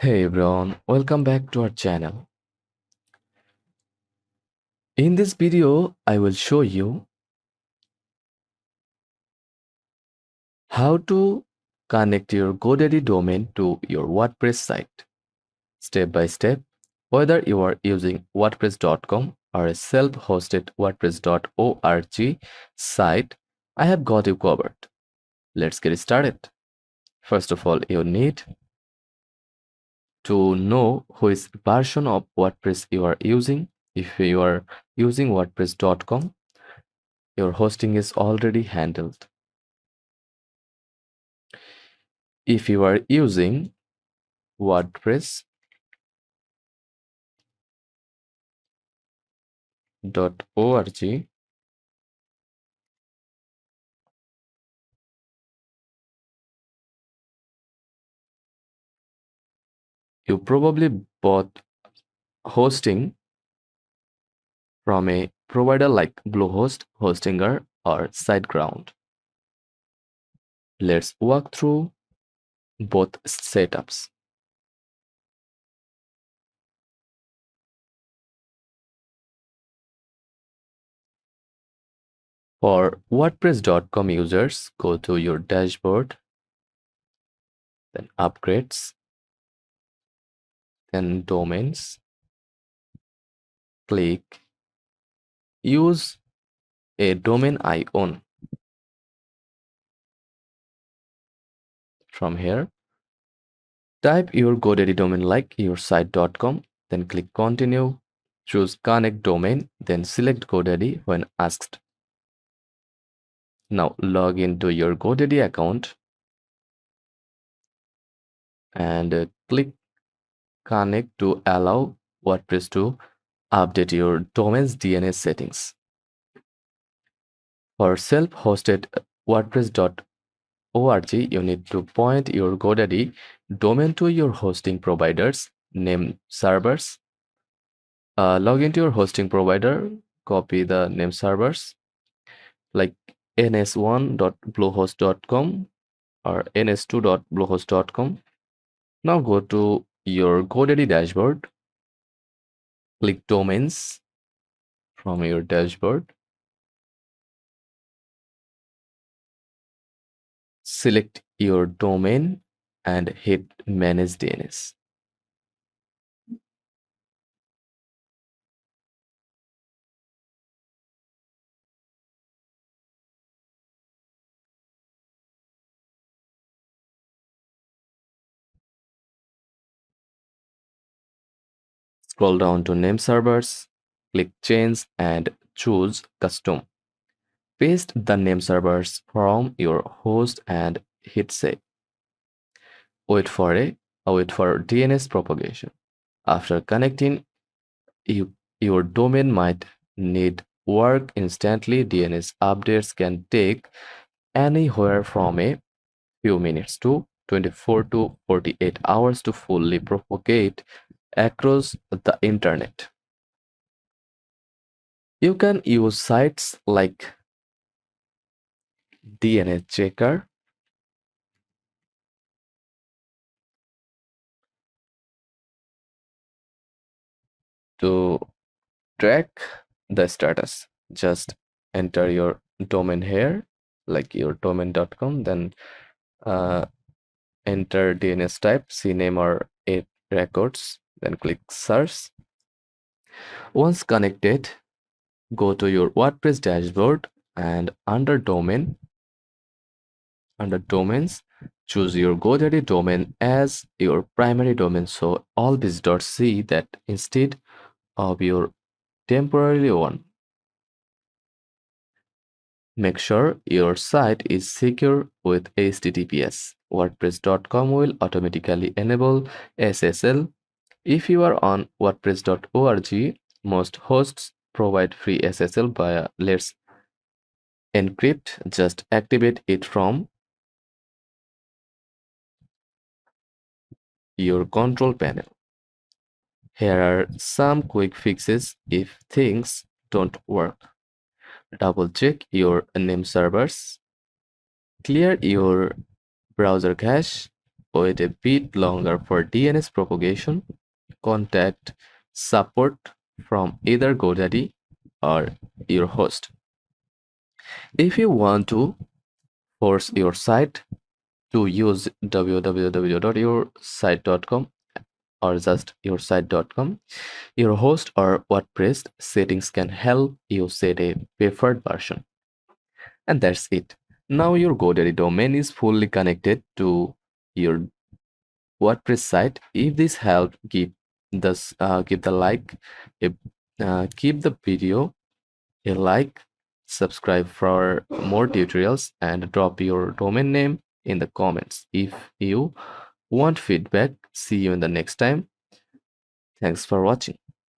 Hey everyone, welcome back to our channel. In this video, I will show you how to connect your GoDaddy domain to your WordPress site. Step by step, whether you are using WordPress.com or a self-hosted WordPress.org site, I have got you covered. Let's get started. First of all, you need to know which version of WordPress you are using. If you are using WordPress.com, your hosting is already handled. If you are using WordPress.org, you probably bought hosting from a provider like Bluehost, Hostinger, or SiteGround. Let's walk through both setups. For WordPress.com users, go to your dashboard, then upgrades, then domains. Click use a domain I own. From here, type your GoDaddy domain like your site.com, then click continue, choose connect domain, then select GoDaddy when asked. Now log into your GoDaddy account and click connect to allow WordPress to update your domain's DNS settings. For self-hosted WordPress.org, you need to point your GoDaddy domain to your hosting provider's name servers. Log into your hosting provider, copy the name servers like ns1.bluehost.com or ns2.bluehost.com. Now go to your GoDaddy dashboard, click domains from your dashboard, select your domain and hit manage DNS. Scroll down to name servers, click change and choose custom. Paste the name servers from your host and hit save. Wait for DNS propagation. After connecting, your domain might need work instantly. DNS updates can take anywhere from a few minutes to 24 to 48 hours to fully propagate across the internet. You can use sites like DNS Checker to track the status. Just enter your domain here, like your domain.com, then enter DNS type, CNAME or 8 records, then click search. Once connected, go to your WordPress dashboard and under domains, choose your GoDaddy domain as your primary domain so all visitors see that instead of your temporary one. Make sure your site is secure with HTTPS. WordPress.com will automatically enable SSL. If you are on WordPress.org, most hosts provide free SSL via Let's Encrypt. Just activate it from your control panel. Here are some quick fixes if things don't work. Double check your name servers. Clear your browser cache. wait a bit longer for DNS propagation, contact support from either GoDaddy or your host. If you want to force your site to use www.yoursite.com or just yoursite.com, your host or WordPress settings can help you set a preferred version. And that's it. Now your GoDaddy domain is fully connected to your WordPress site. If this helped, give the like, a, give the video a like, subscribe for more tutorials, and drop your domain name in the comments. If you want feedback, see you in the next time. Thanks for watching.